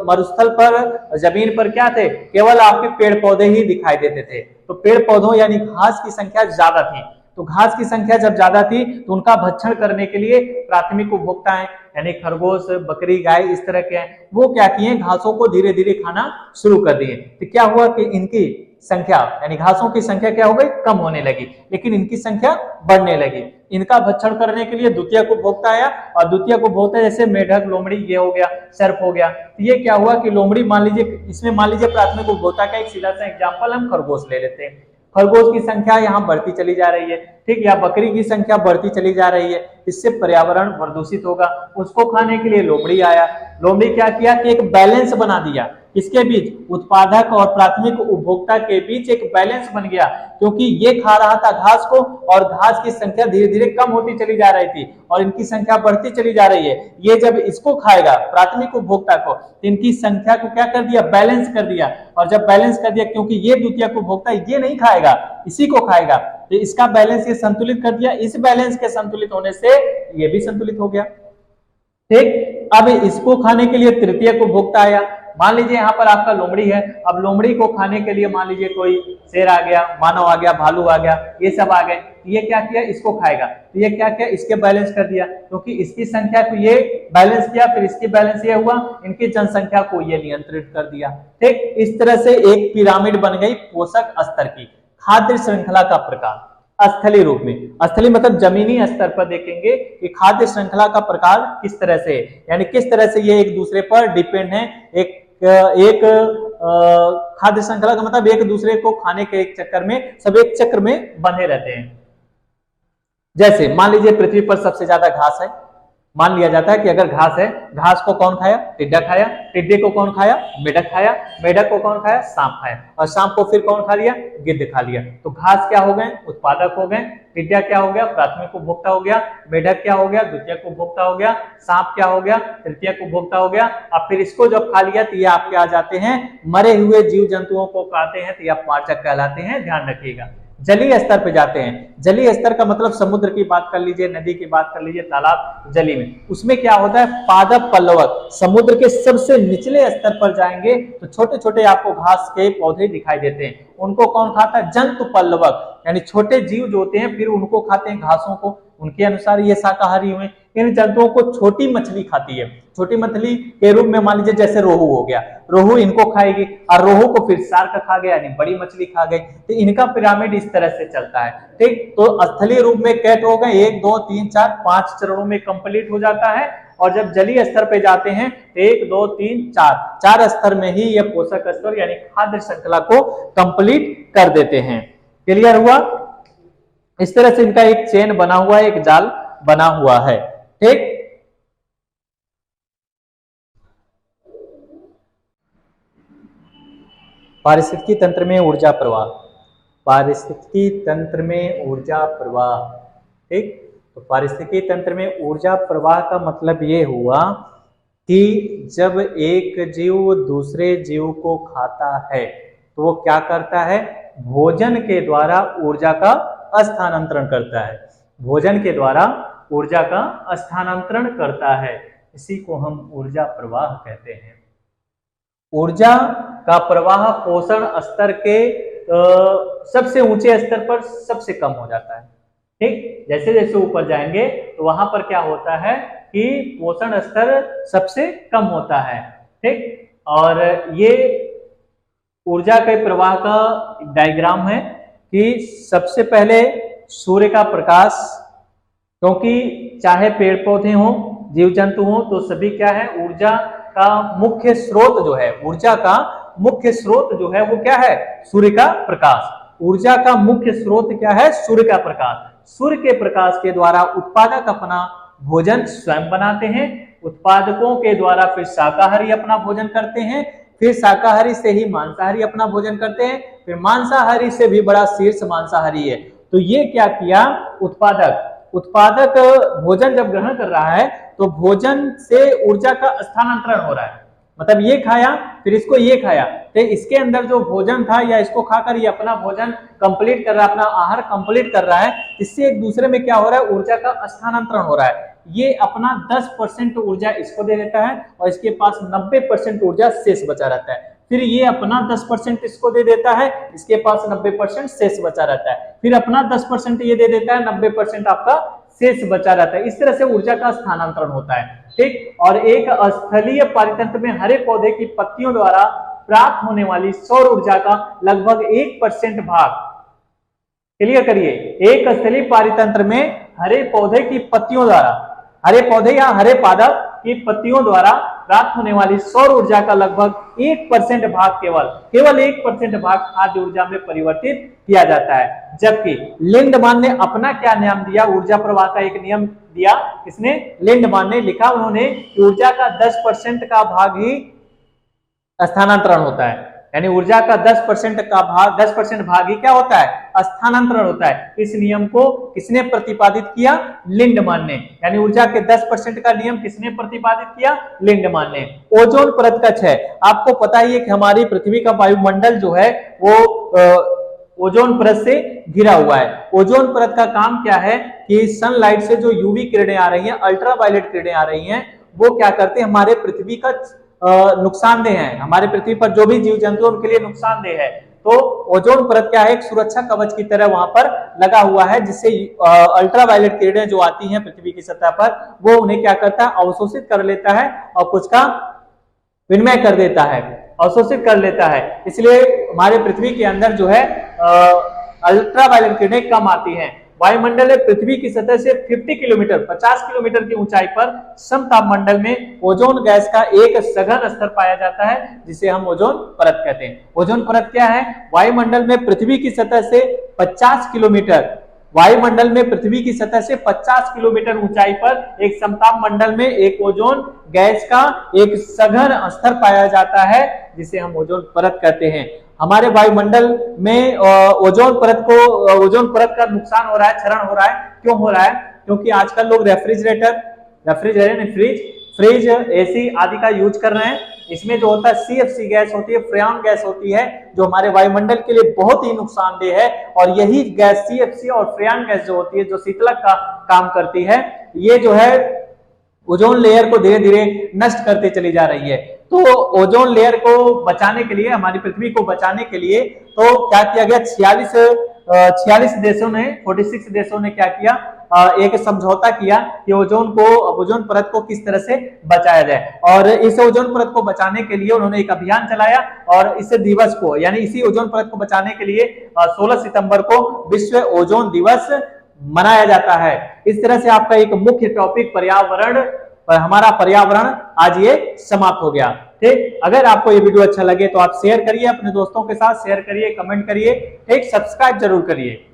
मरुस्थल पर, जमीन पर क्या थे, केवल आपके पेड़ पौधे ही दिखाई देते थे। तो पेड़ पौधों यानी घास की संख्या ज्यादा थी। तो घास की संख्या जब ज्यादा थी तो उनका भक्षण करने के लिए प्राथमिक उपभोक्ता है, यानी खरगोश, बकरी, गाय, इस तरह के हैं, वो क्या किए, घासों को धीरे धीरे खाना शुरू कर दिए। तो क्या हुआ कि इनकी संख्या यानी घासों की संख्या क्या हो गई, कम होने लगी, लेकिन इनकी संख्या बढ़ने लगी। इनका भक्षण करने के लिए द्वितीयक उपभोक्ता आया, और द्वितीयक उपभोक्ता जैसे मेढक, लोमड़ी, ये हो गया, सर्प हो गया। तो ये क्या हुआ कि लोमड़ी, मान लीजिए इसमें, मान लीजिए प्राथमिक उपभोक्ता का एक सीधा सा एग्जाम्पल हम खरगोश ले लेते हैं। खरगोश की संख्या यहाँ बढ़ती चली जा रही है, ठीक, या बकरी की संख्या बढ़ती चली जा रही है, इससे पर्यावरण प्रदूषित होगा। उसको खाने के लिए लोमड़ी आया। लोमड़ी क्या किया कि एक बैलेंस बना दिया, किसके बीच, उत्पादक और प्राथमिक उपभोक्ता के बीच एक बैलेंस बन गया, क्योंकि ये खा रहा था घास को, और घास की संख्या धीरे धीरे कम होती चली जा रही थी, और इनकी संख्या बढ़ती चली जा रही है। ये जब इसको खाएगा, प्राथमिक उपभोक्ता को, तो इनकी संख्या को क्या कर दिया, बैलेंस कर दिया। और जब बैलेंस कर दिया, क्योंकि ये द्वितीयक उपभोक्ता ये नहीं खाएगा, इसी को खाएगा, तो इसका बैलेंस ये संतुलित कर दिया। इस बैलेंस के संतुलित होने से ये भी संतुलित हो गया। ठीक, अब इसको खाने के लिए तृतीयक उपभोक्ता आया। मान लीजिए यहाँ पर आपका लोमड़ी है, अब लोमड़ी को खाने के लिए मान लीजिए कोई शेर आ गया, मानव आ गया, भालू आ गया, ये सब आ गए। ये क्या किया, इसको खाएगा। तो ये क्या किया, इसके बैलेंस कर दिया, क्योंकि इसकी संख्या को ये बैलेंस किया, फिर इसकी बैलेंस ये हुआ, इनकी जनसंख्या को ये नियंत्रित कर दिया। ठीक, इस तरह से एक पिरामिड बन गई पोषक स्तर की। खाद्य श्रृंखला का प्रकार स्थलीय रूप में, स्थलीय मतलब जमीनी स्तर पर देखेंगे कि खाद्य श्रृंखला का प्रकार किस तरह से, यानी किस तरह से ये एक दूसरे पर डिपेंड है। एक खाद्य श्रृंखला का मतलब एक दूसरे को खाने के एक चक्कर में, सब एक चक्र में बंधे रहते हैं। जैसे मान लीजिए पृथ्वी पर सबसे ज्यादा घास है, मान लिया जाता है कि अगर घास है, घास को कौन खाया, टिड्डा खाया, टिड्डे को कौन खाया, मेढक खाया, मेढक को कौन खाया, सांप खाया, और सांप को फिर कौन खा लिया, गिद्ध खा लिया। तो घास क्या हो गए, उत्पादक हो गए, टिड्डा क्या हो गया, प्राथमिक उपभोक्ता हो गया, मेढक क्या हो गया, द्वितीयक उपभोक्ता हो गया, सांप क्या हो गया, तृतीयक उपभोक्ता हो गया। अब फिर इसको जब खा लिया तो ये आपके आ जाते हैं, मरे हुए जीव जंतुओं को खाते हैं तो ये पाचक कहलाते हैं, ध्यान रखिएगा। जलीय स्तर पे जाते हैं। जलीय स्तर का मतलब समुद्र की बात कर लीजिए, नदी की बात कर लीजिए, तालाब, जली में, उसमें क्या होता है, पादप पल्लवक। समुद्र के सबसे निचले स्तर पर जाएंगे तो छोटे छोटे आपको घास के पौधे दिखाई देते हैं। उनको कौन खाता है, जंतु पल्लवक, यानी छोटे जीव जो होते हैं फिर उनको खाते हैं, घासों को। उनके अनुसार ये शाकाहारी हुए। इन जंतुओं को छोटी मछली खाती है। छोटी मछली के रूप में मान लीजिए जैसे रोहू हो गया, रोहू इनको खाएगी, और रोहू को फिर शार्क खा गया, यानी बड़ी मछली खा गई। तो इनका पिरामिड इस तरह से चलता है। ठीक, तो स्थलीय रूप में कैट हो गए 1 2 3 4 5 चरणों में कंप्लीट हो जाता है। और जब जलीय स्तर पे जाते हैं 1 2 3 4 स्तर में ही यह पोषक स्तर यानी खाद्य श्रृंखला को कंप्लीट कर देते हैं। क्लियर हुआ? इस तरह से इनका एक चेन बना हुआ है, एक जाल बना हुआ है। ठीक, पारिस्थितिकी तंत्र में ऊर्जा प्रवाह, पारिस्थितिकी तंत्र में ऊर्जा प्रवाह। ठीक, तो पारिस्थितिकी तंत्र में ऊर्जा प्रवाह का मतलब ये हुआ कि जब एक जीव दूसरे जीव को खाता है तो वो क्या करता है, भोजन के द्वारा ऊर्जा का स्थानांतरण करता है। भोजन के द्वारा ऊर्जा का स्थानांतरण करता है, इसी को हम ऊर्जा प्रवाह कहते हैं। ऊर्जा का प्रवाह पोषण स्तर के सबसे ऊंचे स्तर पर सबसे कम हो जाता है। ठीक, जैसे जैसे ऊपर जाएंगे तो वहां पर क्या होता है कि पोषण स्तर सबसे कम होता है। ठीक, और ये ऊर्जा के प्रवाह का डायग्राम है कि सबसे पहले सूर्य का प्रकाश, क्योंकि चाहे पेड़ पौधे हों, जीव जंतु हों, तो सभी क्या है, ऊर्जा का मुख्य स्रोत जो है, ऊर्जा का मुख्य स्रोत जो है वो क्या है, सूर्य का प्रकाश। ऊर्जा का मुख्य स्रोत क्या है, सूर्य का प्रकाश। सूर्य के प्रकाश के द्वारा उत्पादक अपना भोजन स्वयं बनाते हैं, उत्पादकों के द्वारा फिर शाकाहारी अपना भोजन करते हैं, फिर शाकाहारी से ही मांसाहारी अपना भोजन करते हैं, फिर मांसाहारी से भी बड़ा शीर्ष मांसाहारी है। तो ये क्या किया, उत्पादक भोजन जब ग्रहण कर रहा है तो भोजन से ऊर्जा का स्थानांतरण हो रहा है, मतलब ये खाया फिर इसको ये खाया, तो इसके अंदर जो भोजन था या इसको खाकर ये अपना भोजन कंप्लीट कर रहा है, अपना आहार कंप्लीट कर रहा है, इससे एक दूसरे में क्या हो रहा है, ऊर्जा का स्थानांतरण हो रहा है। ये अपना 10% ऊर्जा इसको दे देता है और इसके पास 90% ऊर्जा शेष बचा रहता है। फिर ये अपना 10% इसको दे देता है, इसके पास 90% शेष बचा रहता है। फिर अपना 10% ये दे देता है, 90% आपका शेष बचा रहता है। इस तरह से ऊर्जा का स्थानांतरण होता है, ठीक। और एक स्थलीय पारितंत्र में हरे पौधे की पत्तियों द्वारा प्राप्त होने वाली सौर ऊर्जा का लगभग 1% भाग, क्लियर करिए, एक स्थलीय पारितंत्र में हरे पौधे की पत्तियों द्वारा, हरे पौधे या हरे पादप की पत्तियों द्वारा प्राप्त होने वाली सौर ऊर्जा का लगभग 1% भाग, केवल 1% भाग खाद्य ऊर्जा में परिवर्तित किया जाता है। जबकि लिंडमान ने अपना क्या नियम दिया, ऊर्जा प्रवाह का एक नियम दिया, किसने, लिंडमान ने लिखा उन्होंने कि ऊर्जा का 10% का भाग ही स्थानांतरण होता है, यानी ऊर्जा का 10% का भाग, 10% भाग ही क्या होता है, स्थानांतरण होता है। इस नियम को किसने प्रतिपादित किया, लिंडमान ने, यानी ऊर्जा के 10% का नियम किसने प्रतिपादित किया, लिंडमान ने। ओजोन परत का क्षय, आपको पता ही है कि हमारी पृथ्वी का वायुमंडल जो है वो ओजोन परत से घिरा हुआ है। ओजोन परत का काम क्या है कि सनलाइट से जो यूवी किरणें आ रही हैं, अल्ट्रावायलेट किरणें आ रही हैं, वो क्या करते हैं, हमारे पृथ्वी का नुकसानदेह है, हमारे पृथ्वी पर जो भी जीव जंतु उनके लिए नुकसानदेह है। तो ओजोन परत क्या है, एक सुरक्षा कवच की तरह वहां पर लगा हुआ है, जिससे अल्ट्रावायलेट किरणें जो आती हैं पृथ्वी की सतह पर, वो उन्हें क्या करता है, अवशोषित कर लेता है और कुछ का विनिमय कर देता है, अवशोषित कर लेता है। इसलिए हमारे पृथ्वी के अंदर जो है अल्ट्रावायलेट किरणें कम आती हैं। वायुमंडल में पृथ्वी की सतह से 50 किलोमीटर 50 किलोमीटर की ऊंचाई पर समतापमंडल में ओजोन गैस का एक सघन स्तर पाया जाता है, जिसे हम ओजोन परत कहते हैं। ओजोन परत क्या है, वायुमंडल में पृथ्वी की सतह से 50 किलोमीटर, वायुमंडल में पृथ्वी की सतह से 50 किलोमीटर ऊंचाई पर एक समताप मंडल में एक ओजोन गैस का एक सघन स्तर पाया जाता है, जिसे हम ओजोन परत कहते हैं। हमारे वायुमंडल में ओजोन परत का नुकसान हो रहा है, क्षरण हो रहा है। क्यों हो रहा है, क्योंकि आजकल लोग फ्रिज, एसी आदि का यूज कर रहे हैं। इसमें जो होता है सीएफसी गैस होती है, फ्रेऑन गैस होती है, जो हमारे वायुमंडल के लिए बहुत ही नुकसानदेह है। और यही गैस सीएफसी और फ्रेऑन गैस जो होती है, जो शीतलक का काम करती है, ये जो है ओजोन लेयर को धीरे धीरे नष्ट करते चली जा रही है। तो ओजोन लेयर को बचाने के लिए, हमारी पृथ्वी को बचाने के लिए तो क्या किया गया, 46 देशों ने क्या किया, एक समझौता किया कि ओजोन परत को किस तरह से बचाया जाए। और इस ओजोन परत को बचाने के लिए उन्होंने एक अभियान चलाया और इस दिवस को, यानी इसी ओजोन परत को बचाने के लिए 16 सितंबर को विश्व ओजोन दिवस मनाया जाता है। इस तरह से आपका एक मुख्य टॉपिक पर्यावरण, हमारा पर्यावरण आज ये समाप्त हो गया। ठीक, अगर आपको ये वीडियो अच्छा लगे तो आप शेयर करिए, अपने दोस्तों के साथ शेयर करिए, कमेंट करिए, ठीक, सब्सक्राइब जरूर करिए।